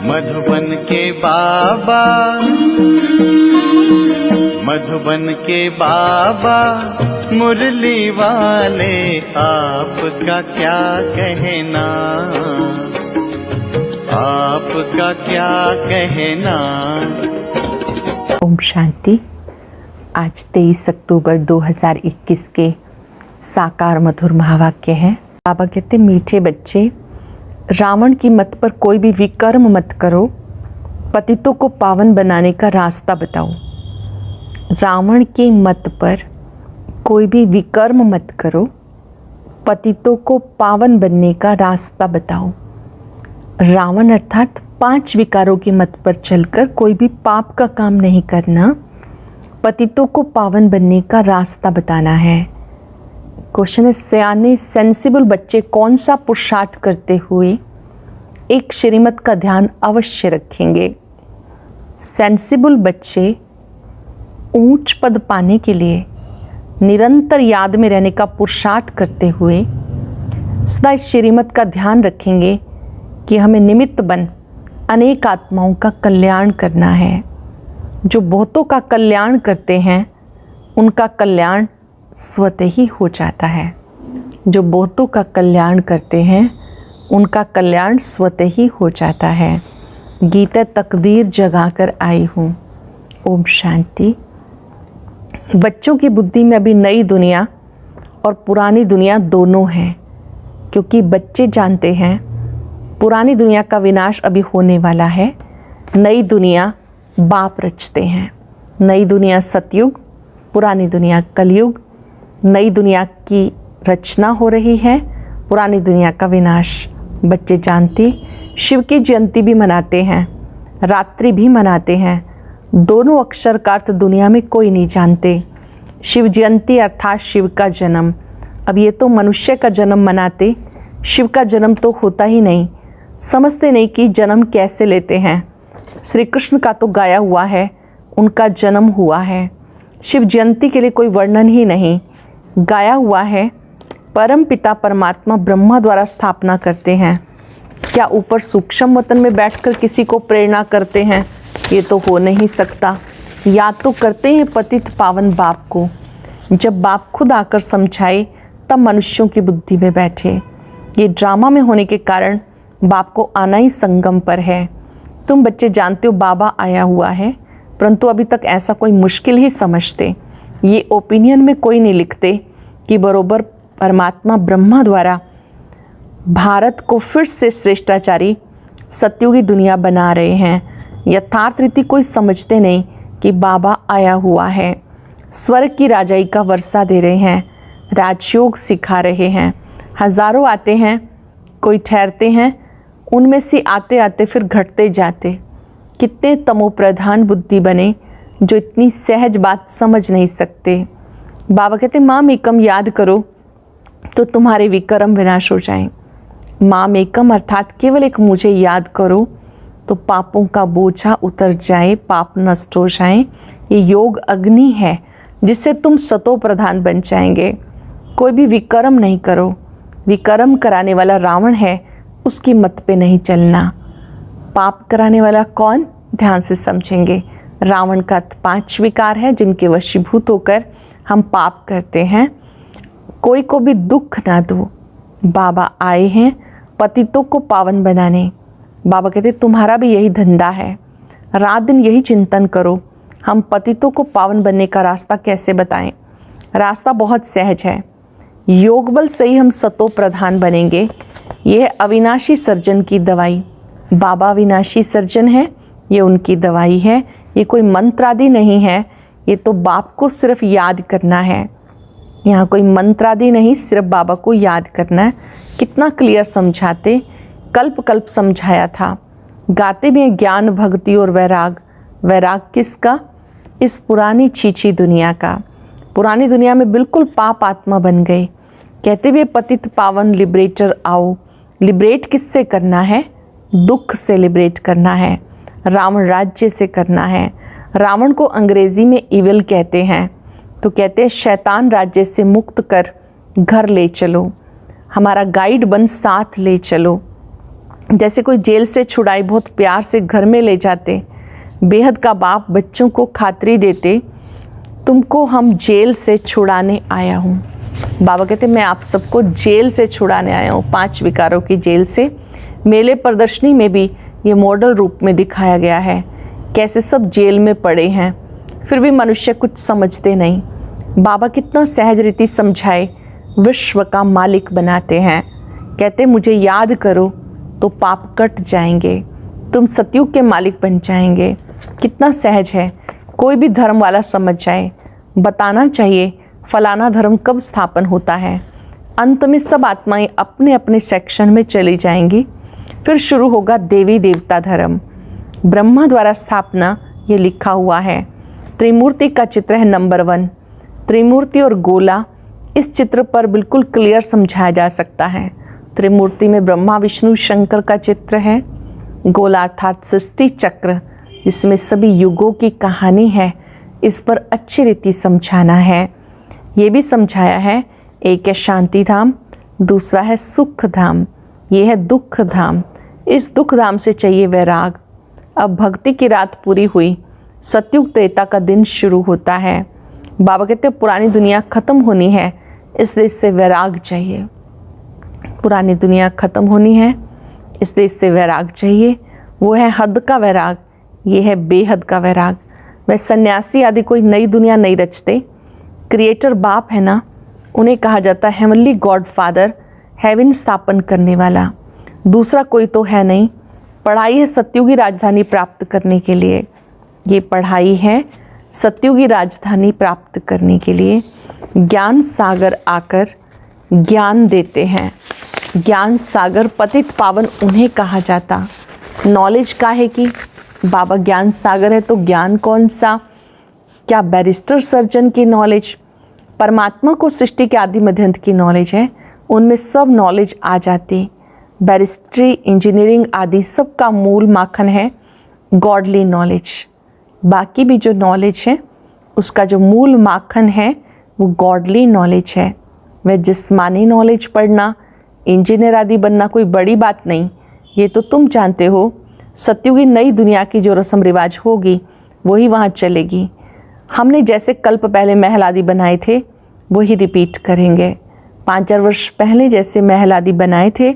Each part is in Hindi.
मधुबन के बाबा, मधुबन के बाबा मुरली वाले, आपका क्या कहना, आपका क्या कहना। ओम शांति। आज 23 अक्टूबर 2021 के साकार मधुर महावाक्य हैं। बाबा कहते, मीठे बच्चे, रावण की मत पर कोई भी विकर्म मत करो, पतितों को पावन बनाने का रास्ता बताओ। रावण की मत पर कोई भी विकर्म मत करो, पतितों को पावन बनने का रास्ता बताओ। रावण अर्थात 5 विकारों की मत पर चलकर कोई भी पाप का काम नहीं करना, पतितों को पावन बनने का रास्ता बताना है। क्वेश्चन है, सयाने सेंसिबल बच्चे कौन सा पुरुषार्थ करते हुए एक श्रीमत का ध्यान अवश्य रखेंगे। सेंसिबल बच्चे ऊंच पद पाने के लिए निरंतर याद में रहने का पुरुषार्थ करते हुए सदा इस श्रीमत का ध्यान रखेंगे कि हमें निमित्त बन अनेक आत्माओं का कल्याण करना है। जो बहुतों का कल्याण करते हैं उनका कल्याण स्वतः ही हो जाता है। जो बहुतों का कल्याण करते हैं उनका कल्याण स्वतः ही हो जाता है। गीता तकदीर जगाकर आई हूँ। ओम शांति। बच्चों की बुद्धि में अभी नई दुनिया और पुरानी दुनिया दोनों हैं, क्योंकि बच्चे जानते हैं पुरानी दुनिया का विनाश अभी होने वाला है। नई दुनिया बाप रचते हैं। नई दुनिया सतयुग, पुरानी दुनिया कलयुग। नई दुनिया की रचना हो रही है, पुरानी दुनिया का विनाश। बच्चे जानते, शिव की जयंती भी मनाते हैं, रात्रि भी मनाते हैं। दोनों अक्षर का अर्थ दुनिया में कोई नहीं जानते। शिव जयंती अर्थात शिव का जन्म। अब ये तो मनुष्य का जन्म मनाते, शिव का जन्म तो होता ही नहीं। समझते नहीं कि जन्म कैसे लेते हैं। श्री कृष्ण का तो गाया हुआ है, उनका जन्म हुआ है। शिव जयंती के लिए कोई वर्णन ही नहीं, गाया हुआ है। परम पिता परमात्मा ब्रह्मा द्वारा स्थापना करते हैं। क्या ऊपर सूक्ष्म वतन में बैठकर किसी को प्रेरणा करते हैं? ये तो हो नहीं सकता। या तो करते हैं पतित पावन बाप को। जब बाप खुद आकर समझाए तब मनुष्यों की बुद्धि में बैठे। ये ड्रामा में होने के कारण बाप को आना ही संगम पर है। तुम बच्चे जानते हो बाबा आया हुआ है, परंतु अभी तक ऐसा कोई मुश्किल ही समझते। ये ओपिनियन में कोई नहीं लिखते कि बरोबर परमात्मा ब्रह्मा द्वारा भारत को फिर से श्रेष्ठाचारी सतयुगी दुनिया बना रहे हैं। यथार्थ रीति कोई समझते नहीं कि बाबा आया हुआ है। स्वर्ग की राजाई का वर्षा दे रहे हैं, राजयोग सिखा रहे हैं। हजारों आते हैं, कोई ठहरते हैं, उनमें से आते आते फिर घटते जाते। कितने तमोप्रधान बुद्धि बने जो इतनी सहज बात समझ नहीं सकते। बाबा कहते, माम एकम याद करो तो तुम्हारे विकर्म विनाश हो जाएं। माम एकम अर्थात केवल एक मुझे याद करो तो पापों का बोझा उतर जाए, पाप नष्ट हो जाएं। ये योग अग्नि है जिससे तुम सतो प्रधान बन जाएंगे। कोई भी विकर्म नहीं करो। विकर्म कराने वाला रावण है, उसकी मत पे नहीं चलना। पाप कराने वाला कौन? ध्यान से समझेंगे। रावण का 5 विकार है जिनके वशीभूत होकर हम पाप करते हैं। कोई को भी दुख ना दो। बाबा आए हैं पतितों को पावन बनाने। बाबा कहते, तुम्हारा भी यही धंधा है। रात दिन यही चिंतन करो, हम पतितों को पावन बनने का रास्ता कैसे बताएं। रास्ता बहुत सहज है। योग बल से ही हम सतो प्रधान बनेंगे। यह अविनाशी सर्जन की दवाई। बाबा अविनाशी सर्जन है, ये उनकी दवाई है। ये कोई मंत्र आदि नहीं है, ये तो बाप को सिर्फ याद करना है। यहाँ कोई मंत्र आदि नहीं, सिर्फ बाबा को याद करना है। कितना क्लियर समझाते, कल्प कल्प समझाया था। गाते भी हैं ज्ञान भक्ति और वैराग। वैराग किसका? इस पुरानी छीछी दुनिया का। पुरानी दुनिया में बिल्कुल पाप आत्मा बन गए। कहते भी पतित पावन लिबरेटर आओ। लिबरेट किससे करना है? दुख से लिबरेट करना है, रावण राज्य से करना है। रावण को अंग्रेजी में इविल कहते हैं, तो कहते हैं शैतान राज्य से मुक्त कर घर ले चलो, हमारा गाइड बन साथ ले चलो। जैसे कोई जेल से छुड़ाई बहुत प्यार से घर में ले जाते, बेहद का बाप बच्चों को खातरी देते, तुमको हम जेल से छुड़ाने आया हूँ। बाबा कहते मैं आप सबको जेल से छुड़ाने आया हूँ, 5 विकारों की जेल से। मेले प्रदर्शनी में भी ये मॉडल रूप में दिखाया गया है, कैसे सब जेल में पड़े हैं, फिर भी मनुष्य कुछ समझते नहीं। बाबा कितना सहज रीति समझाए, विश्व का मालिक बनाते हैं। कहते मुझे याद करो तो पाप कट जाएंगे, तुम सतयुग के मालिक बन जाएंगे। कितना सहज है, कोई भी धर्म वाला समझ जाए। बताना चाहिए फलाना धर्म कब स्थापन होता है। अंत में सब आत्माएं अपने अपने सेक्शन में चली जाएंगी, फिर शुरू होगा देवी देवता धर्म। ब्रह्मा द्वारा स्थापना ये लिखा हुआ है। त्रिमूर्ति का चित्र है नंबर 1। त्रिमूर्ति और गोला इस चित्र पर बिल्कुल क्लियर समझाया जा सकता है। त्रिमूर्ति में ब्रह्मा विष्णु शंकर का चित्र है। गोला अर्थात सृष्टि चक्र, जिसमें सभी युगों की कहानी है, इस पर अच्छी रीति समझाना है। ये भी समझाया है, एक है शांति धाम, दूसरा है सुख धाम, ये है दुख धाम। इस दुख धाम से चाहिए वैराग। अब भक्ति की रात पूरी हुई, सतयुग त्रेता का दिन शुरू होता है। बाबा कहते पुरानी दुनिया खत्म होनी है, इसलिए इससे वैराग चाहिए। पुरानी दुनिया खत्म होनी है, इसलिए इससे वैराग चाहिए। वो है हद का वैराग, ये है बेहद का वैराग। वह सन्यासी आदि कोई नई दुनिया नहीं रचते। क्रिएटर बाप है ना, उन्हें कहा जाता है हेवनली गॉड फादर, हेवन स्थापन करने वाला। दूसरा कोई तो है नहीं। पढ़ाई है सतयुगी राजधानी प्राप्त करने के लिए। ये पढ़ाई है सतयुगी राजधानी प्राप्त करने के लिए। ज्ञान सागर आकर ज्ञान देते हैं। ज्ञान सागर पतित पावन उन्हें कहा जाता। नॉलेज का है कि बाबा ज्ञान सागर है, तो ज्ञान कौन सा? क्या बैरिस्टर सर्जन की नॉलेज? परमात्मा को सृष्टि के आदि मध्यंत की नॉलेज है, उनमें सब नॉलेज आ जाती। बैरिस्ट्री, इंजीनियरिंग आदि सब का मूल माखन है गॉडली नॉलेज। बाकी भी जो नॉलेज है उसका जो मूल माखन है वो गॉडली नॉलेज है। वह जिस्मानी नॉलेज पढ़ना, इंजीनियर आदि बनना कोई बड़ी बात नहीं, ये तो तुम जानते हो। सतयुगी नई दुनिया की जो रस्म रिवाज होगी वही वहाँ चलेगी। हमने जैसे कल्प पहले महल आदि बनाए थे वही रिपीट करेंगे। 5000 वर्ष पहले जैसे महल आदि बनाए थे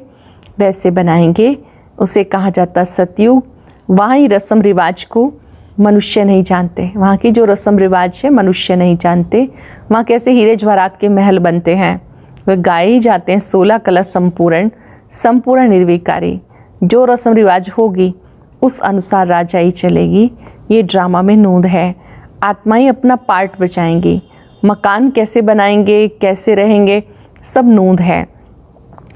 वैसे बनाएंगे। उसे कहा जाता सतयुग। वहाँ ही रस्म रिवाज को मनुष्य नहीं जानते। वहाँ की जो रस्म रिवाज है मनुष्य नहीं जानते। वहाँ कैसे हीरे जवाहरात के महल बनते हैं, वे गाए ही जाते हैं 16 कला संपूर्ण निर्विकारी। जो रस्म रिवाज होगी उस अनुसार राजाई चलेगी। ये ड्रामा में नूंद है। आत्माएं अपना पार्ट बचाएंगी। मकान कैसे बनाएंगे, कैसे रहेंगे, सब नूंद है।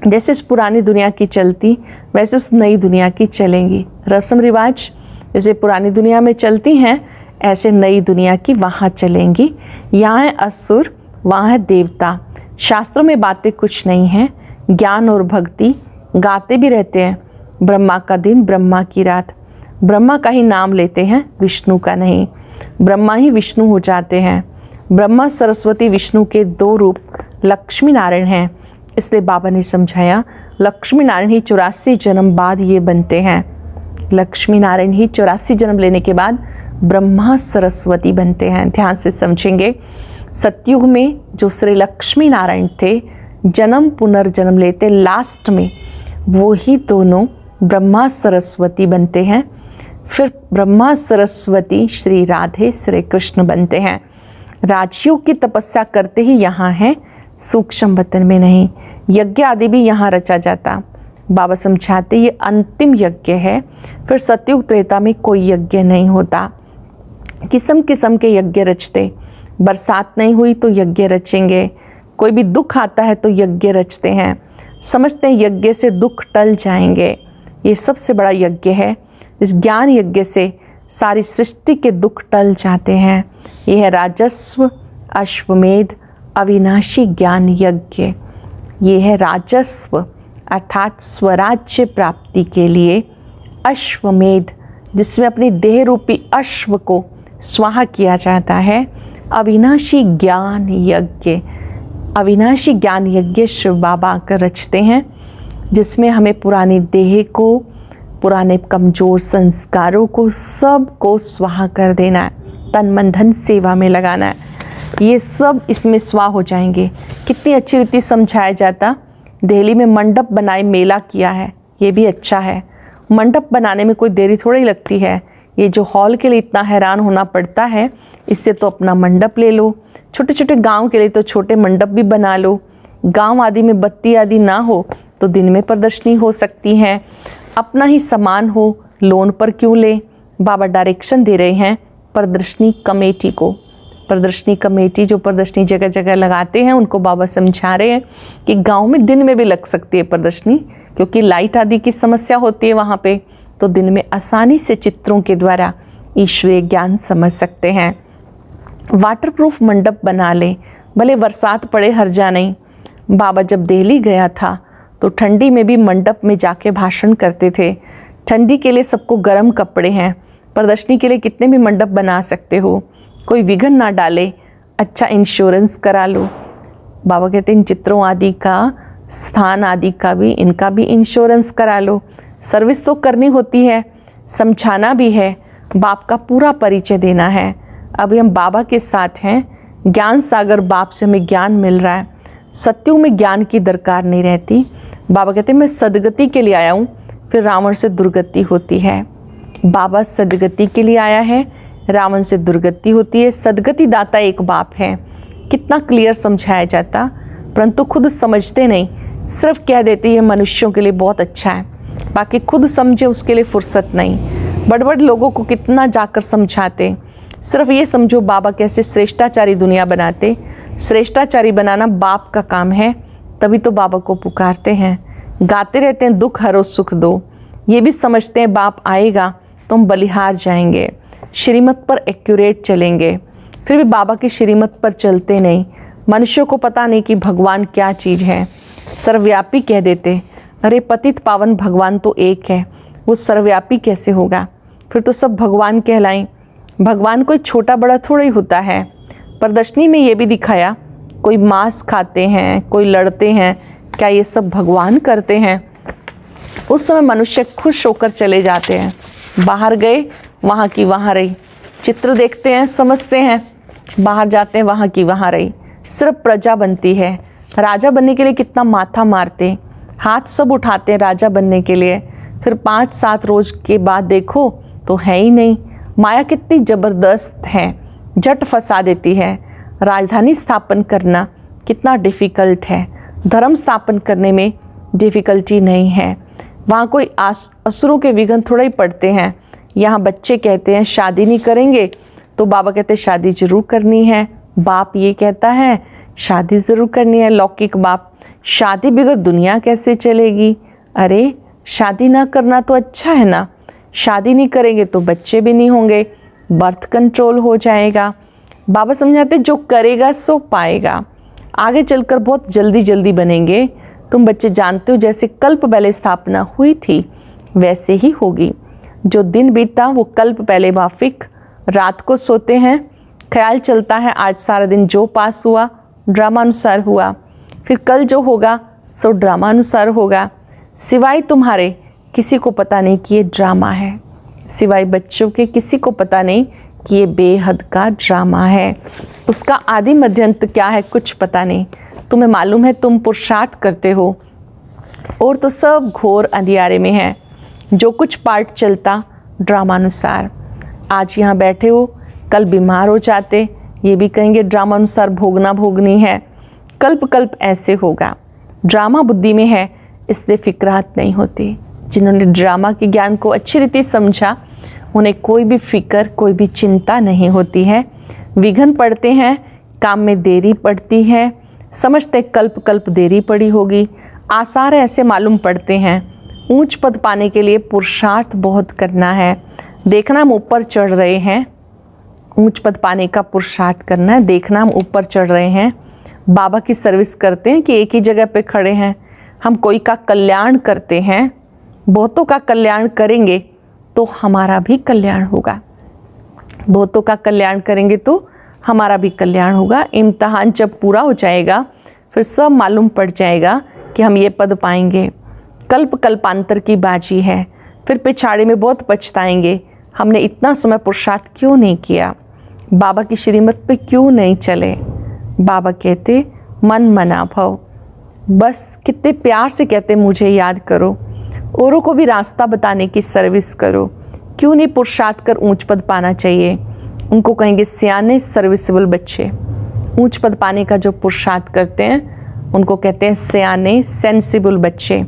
जैसे इस पुरानी दुनिया की चलती वैसे उस नई दुनिया की चलेंगी। रस्म रिवाज जैसे पुरानी दुनिया में चलती हैं ऐसे नई दुनिया की वहाँ चलेंगी। यहाँ है असुर, वहाँ है देवता। शास्त्रों में बातें कुछ नहीं हैं। ज्ञान और भक्ति गाते भी रहते हैं। ब्रह्मा का दिन, ब्रह्मा की रात। ब्रह्मा का ही नाम लेते हैं, विष्णु का नहीं। ब्रह्मा ही विष्णु हो जाते हैं। ब्रह्मा सरस्वती विष्णु के 2 रूप लक्ष्मी नारायण हैं। इसलिए बाबा ने समझाया लक्ष्मी नारायण ही 84 जन्म बाद ये बनते हैं। लक्ष्मी नारायण ही 84 जन्म लेने के बाद ब्रह्मा सरस्वती बनते हैं। ध्यान से समझेंगे। सतयुग में जो श्री लक्ष्मी नारायण थे जन्म पुनर्जन्म लेते, लास्ट में वो ही दोनों ब्रह्मा सरस्वती बनते हैं। फिर ब्रह्मा सरस्वती श्री राधे श्री कृष्ण बनते हैं। राजयोग की तपस्या करते ही यहाँ है, सूक्ष्म वतन में नहीं। यज्ञ आदि भी यहाँ रचा जाता। बाबा समझाते ये अंतिम यज्ञ है। फिर सतयुग त्रेता में कोई यज्ञ नहीं होता। किस्म किस्म के यज्ञ रचते। बरसात नहीं हुई तो यज्ञ रचेंगे। कोई भी दुख आता है तो यज्ञ रचते हैं। समझते हैं यज्ञ से दुख टल जाएंगे। ये सबसे बड़ा यज्ञ है। इस ज्ञान यज्ञ से सारी सृष्टि के दुख टल जाते हैं। यह है राजस्व अश्वमेध अविनाशी ज्ञान यज्ञ। ये है राजस्व अर्थात स्वराज्य प्राप्ति के लिए अश्वमेध, जिसमें अपनी देह रूपी अश्व को स्वाहा किया जाता है। अविनाशी ज्ञान यज्ञ। अविनाशी ज्ञान यज्ञ शिव बाबा आकर रचते हैं। जिसमें हमें पुरानी देह को, पुराने कमज़ोर संस्कारों को, सब को स्वाहा कर देना है, तन मन धन सेवा में लगाना है। ये सब इसमें स्वाहा हो जाएंगे। कितनी अच्छी रीति समझाया जाता। दिल्ली में मंडप बनाए मेला किया है, ये भी अच्छा है। मंडप बनाने में कोई देरी थोड़ी लगती है। ये जो हॉल के लिए इतना हैरान होना पड़ता है, इससे तो अपना मंडप ले लो। छोटे छोटे गांव के लिए तो छोटे मंडप भी बना लो। गांव आदि में बत्ती आदि ना हो तो दिन में प्रदर्शनी हो सकती है। अपना ही सामान हो, लोन पर क्यों ले। बाबा डायरेक्शन दे रहे हैं प्रदर्शनी कमेटी को। प्रदर्शनी कमेटी जो प्रदर्शनी जगह जगह लगाते हैं, उनको बाबा समझा रहे हैं कि गांव में दिन में भी लग सकती है प्रदर्शनी, क्योंकि लाइट आदि की समस्या होती है वहाँ पे, तो दिन में आसानी से चित्रों के द्वारा ईश्वरीय ज्ञान समझ सकते हैं। वाटरप्रूफ मंडप बना लें, भले बरसात पड़े हर्जा नहीं। बाबा जब दिल्ली गया था तो ठंडी में भी मंडप में जाके भाषण करते थे। ठंडी के लिए सबको गर्म कपड़े हैं, प्रदर्शनी के लिए कितने भी मंडप बना सकते हो, कोई विघ्न ना डाले। अच्छा इंश्योरेंस करा लो। बाबा कहते हैं इन चित्रों आदि का, स्थान आदि का भी, इनका भी इंश्योरेंस करा लो। सर्विस तो करनी होती है, समझाना भी है, बाप का पूरा परिचय देना है। अभी हम बाबा के साथ हैं, ज्ञान सागर बाप से हमें ज्ञान मिल रहा है। सत्युग में ज्ञान की दरकार नहीं रहती। बाबा कहते हैं मैं सदगति के लिए आया हूँ, फिर रावण से दुर्गति होती है। बाबा सदगति के लिए आया है, रावण से दुर्गति होती है। सदगति दाता एक बाप है। कितना क्लियर समझाया जाता, परंतु खुद समझते नहीं, सिर्फ कह देते ये मनुष्यों के लिए बहुत अच्छा है, बाकी खुद समझे उसके लिए फुर्सत नहीं। बड़े बड़े लोगों को कितना जाकर समझाते। सिर्फ ये समझो बाबा कैसे श्रेष्ठाचारी दुनिया बनाते। श्रेष्ठाचारी बनाना बाप का काम है, तभी तो बाबा को पुकारते हैं। गाते रहते हैं दुख हरो सुख दो, ये भी समझते हैं बाप आएगा तो हम बलिहार जाएंगे, श्रीमत पर एक्यूरेट चलेंगे। फिर भी बाबा की श्रीमत पर चलते नहीं। मनुष्यों को पता नहीं कि भगवान क्या चीज़ है, सर्वव्यापी कह देते। अरे पतित पावन भगवान तो एक है, वो सर्वव्यापी कैसे होगा। फिर तो सब भगवान कहलाएं। भगवान कोई छोटा बड़ा थोड़ा ही होता है। प्रदर्शनी में ये भी दिखाया, कोई मांस खाते हैं, कोई लड़ते हैं, क्या ये सब भगवान करते हैं। उस समय मनुष्य खुश होकर चले जाते हैं। बाहर गए, वहाँ की वहाँ रही। चित्र देखते हैं, समझते हैं, बाहर जाते हैं, वहाँ की वहाँ रही। सिर्फ प्रजा बनती है। राजा बनने के लिए कितना माथा मारते, हाथ सब उठाते हैं राजा बनने के लिए। फिर 5-7 रोज के बाद देखो तो है ही नहीं। माया कितनी ज़बरदस्त है, झट फंसा देती है। राजधानी स्थापन करना कितना डिफ़िकल्ट है, धर्म स्थापन करने में डिफ़िकल्टी नहीं है। वहाँ कोई असुरों के विघ्न थोड़ा ही पड़ते हैं। यहाँ बच्चे कहते हैं शादी नहीं करेंगे, तो बाबा कहते हैं शादी ज़रूर करनी है। बाप ये कहता है शादी ज़रूर करनी है। लौकिक बाप, शादी बगैर दुनिया कैसे चलेगी। अरे शादी ना करना तो अच्छा है ना। शादी नहीं करेंगे तो बच्चे भी नहीं होंगे, बर्थ कंट्रोल हो जाएगा। बाबा समझाते जो करेगा सो पाएगा। आगे चलकर बहुत जल्दी जल्दी बनेंगे। तुम बच्चे जानते हो जैसे कल्प पहले स्थापना हुई थी वैसे ही होगी। जो दिन बीता वो कल्प पहले माफिक। रात को सोते हैं, ख्याल चलता है आज सारा दिन जो पास हुआ ड्रामा अनुसार हुआ, फिर कल जो होगा सो ड्रामा अनुसार होगा। सिवाय तुम्हारे किसी को पता नहीं कि ये ड्रामा है। सिवाय बच्चों के किसी को पता नहीं कि ये बेहद का ड्रामा है। उसका आदि मध्यंत क्या है कुछ पता नहीं। तुम्हें मालूम है तुम पुरुषार्थ करते हो और तो सब घोर अंधियारे में है। जो कुछ पार्ट चलता ड्रामानुसार। आज यहाँ बैठे हो, कल बीमार हो जाते, ये भी कहेंगे ड्रामानुसार भोगना भोगनी है। कल्प कल्प ऐसे होगा। ड्रामा बुद्धि में है, इसलिए फिक्रात नहीं होती। जिन्होंने ड्रामा के ज्ञान को अच्छी रीति समझा, उन्हें कोई भी फिक्र, कोई भी चिंता नहीं होती है। विघ्न पड़ते हैं, काम में देरी पड़ती है, समझते कल्प कल्प देरी पड़ी होगी। आसार ऐसे मालूम पड़ते हैं। ऊंच पद पाने के लिए पुरुषार्थ बहुत करना है। देखना हम ऊपर चढ़ रहे हैं, ऊंच पद पाने का पुरुषार्थ करना है। देखना हम ऊपर चढ़ रहे हैं, बाबा की सर्विस करते हैं कि एक ही जगह पे खड़े हैं। हम कोई का कल्याण करते हैं, बहुतों का कल्याण करेंगे तो हमारा भी कल्याण होगा। बहुतों का कल्याण करेंगे तो हमारा भी कल्याण होगा। इम्तिहान जब पूरा हो जाएगा फिर सब मालूम पड़ जाएगा कि हम ये पद पाएंगे। कल्प कल्पांतर की बाजी है, फिर पिछाड़े में बहुत पछताएंगे, हमने इतना समय पुरुषार्थ क्यों नहीं किया, बाबा की श्रीमत पे क्यों नहीं चले। बाबा कहते मन मना भव, बस कितने प्यार से कहते मुझे याद करो, औरों को भी रास्ता बताने की सर्विस करो। क्यों नहीं पुरुषार्थ कर ऊंच पद पाना चाहिए। उनको कहेंगे सियाने सर्विसेबल बच्चे। ऊंच पद पाने का जो पुरुषार्थ करते हैं उनको कहते हैं सियाने सेंसिबल बच्चे।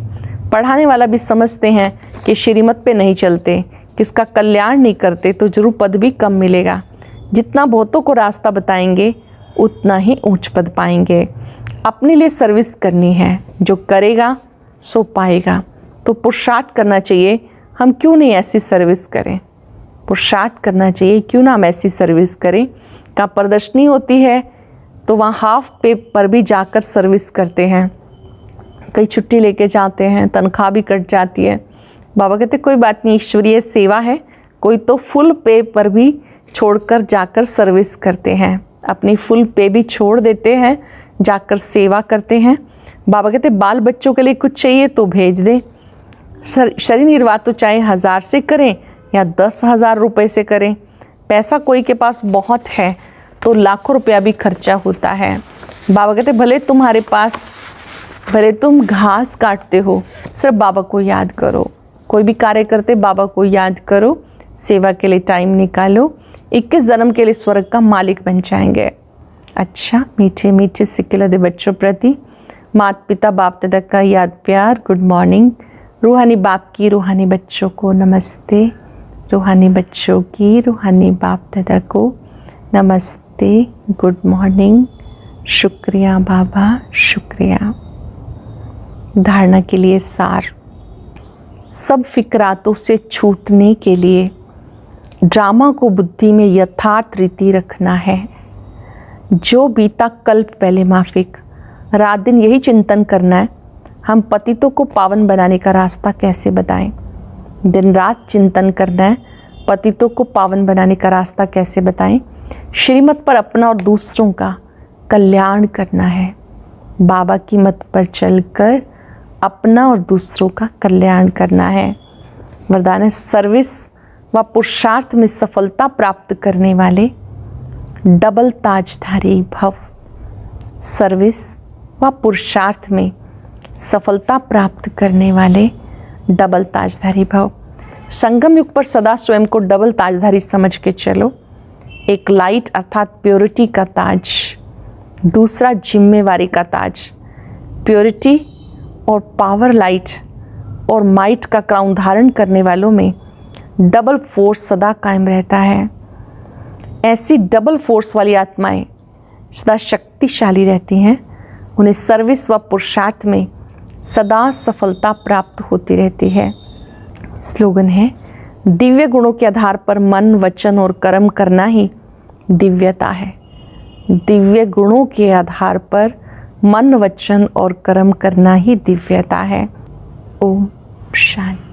पढ़ाने वाला भी समझते हैं कि श्रीमत पे नहीं चलते, किसका कल्याण नहीं करते तो जरूर पद भी कम मिलेगा। जितना बहुतों को रास्ता बताएंगे उतना ही ऊंच पद पाएंगे। अपने लिए सर्विस करनी है, जो करेगा सो पाएगा। तो पुरुषार्थ करना चाहिए, हम क्यों नहीं ऐसी सर्विस करें। पुरुषार्थ करना चाहिए, क्यों ना हम ऐसी सर्विस करें। कहाँ प्रदर्शनी होती है तो वहाँ हाफ पे पर भी जाकर सर्विस करते हैं, कई छुट्टी लेके जाते हैं, तनख्वाह भी कट जाती है। बाबा कहते कोई बात नहीं, ईश्वरीय सेवा है। कोई तो फुल पे पर भी छोड़कर जाकर सर्विस करते हैं, अपनी फुल पे भी छोड़ देते हैं, जाकर सेवा करते हैं। बाबा कहते बाल बच्चों के लिए कुछ चाहिए तो भेज दें। शरीर निर्वाह तो चाहे 1000 से करें या 10,000 रुपये से करें। पैसा कोई के पास बहुत है तो लाखों रुपया भी खर्चा होता है। बाबा कहते भले तुम्हारे पास, भले तुम घास काटते हो, सिर्फ बाबा को याद करो। कोई भी कार्य करते बाबा को याद करो, सेवा के लिए टाइम निकालो, 21 जन्म के लिए स्वर्ग का मालिक बन जाएंगे। अच्छा, मीठे मीठे सिक्के लदे बच्चों प्रति माता पिता बाप दादा का याद प्यार, गुड मॉर्निंग। रूहानी बाप की रूहानी बच्चों को नमस्ते, रूहानी बच्चों की रूहानी बाप दादा को नमस्ते, गुड मॉर्निंग। शुक्रिया बाबा, शुक्रिया। धारणा के लिए सार, सब फिक्रातों से छूटने के लिए ड्रामा को बुद्धि में यथार्थ रीति रखना है। जो बीता कल्प पहले माफिक, रात दिन यही चिंतन करना है, हम पतितों को पावन बनाने का रास्ता कैसे बताएं। दिन रात चिंतन करना है, पतितों को पावन बनाने का रास्ता कैसे बताएं। श्रीमत पर अपना और दूसरों का कल्याण करना है। बाबा की मत पर चलकर अपना और दूसरों का कल्याण करना है। वरदान है, सर्विस व पुरुषार्थ में सफलता प्राप्त करने वाले डबल ताजधारी भव। सर्विस व पुरुषार्थ में सफलता प्राप्त करने वाले डबल ताजधारी भव। संगम युग पर सदा स्वयं को डबल ताजधारी समझ के चलो। एक लाइट अर्थात प्योरिटी का ताज, दूसरा जिम्मेवारी का ताज। प्योरिटी और पावर लाइट और माइट का क्राउन धारण करने वालों में डबल फोर्स सदा कायम रहता है। ऐसी डबल फोर्स वाली आत्माएं सदा शक्तिशाली रहती हैं। उन्हें सर्विस व पुरुषार्थ में सदा सफलता प्राप्त होती रहती है। स्लोगन है, दिव्य गुणों के आधार पर मन, वचन और कर्म करना ही दिव्यता है। दिव्य गुणों के आधार पर मन, वचन और कर्म करना ही दिव्यता है। ओम शांति।